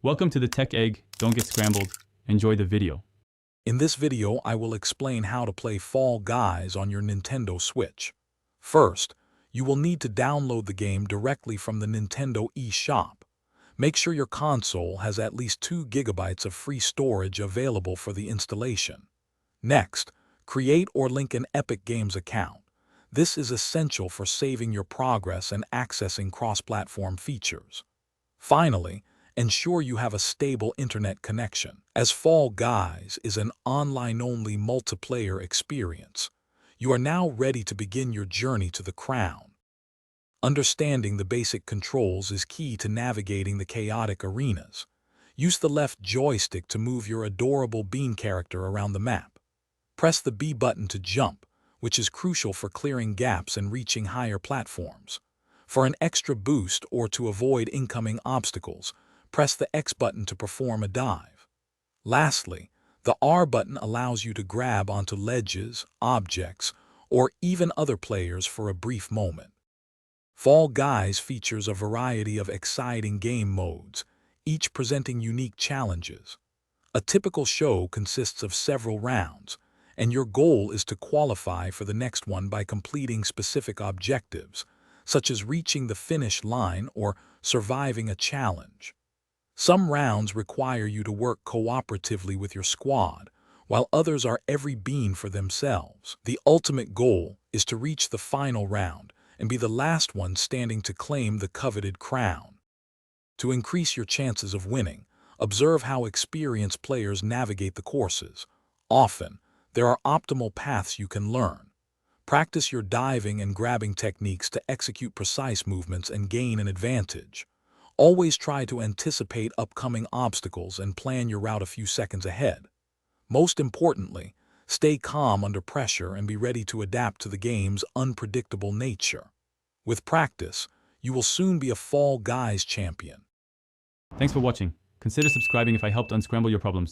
Welcome to the Tech Egg. Don't get scrambled. Enjoy the video. In this video, I will explain how to play Fall Guys on your Nintendo Switch. First, you will need to download the game directly from the Nintendo eShop. Make sure your console has at least 2 GB of free storage available for the installation. Next, create or link an Epic Games account. This is essential for saving your progress and accessing cross-platform features. Finally, ensure you have a stable internet connection, as Fall Guys is an online-only multiplayer experience. You are now ready to begin your journey to the crown. Understanding the basic controls is key to navigating the chaotic arenas. Use the left joystick to move your adorable bean character around the map. Press the B button to jump, which is crucial for clearing gaps and reaching higher platforms. For an extra boost or to avoid incoming obstacles, press the X button to perform a dive. Lastly, the R button allows you to grab onto ledges, objects, or even other players for a brief moment. Fall Guys features a variety of exciting game modes, each presenting unique challenges. A typical show consists of several rounds, and your goal is to qualify for the next one by completing specific objectives, such as reaching the finish line or surviving a challenge. Some rounds require you to work cooperatively with your squad, while others are every bean for themselves. The ultimate goal is to reach the final round and be the last one standing to claim the coveted crown. To increase your chances of winning, observe how experienced players navigate the courses. Often, there are optimal paths you can learn. Practice your diving and grabbing techniques to execute precise movements and gain an advantage. Always try to anticipate upcoming obstacles and plan your route a few seconds ahead. Most importantly, stay calm under pressure and be ready to adapt to the game's unpredictable nature. With practice, you will soon be a Fall Guys champion. Thanks for watching. Consider subscribing if I helped unscramble your problems.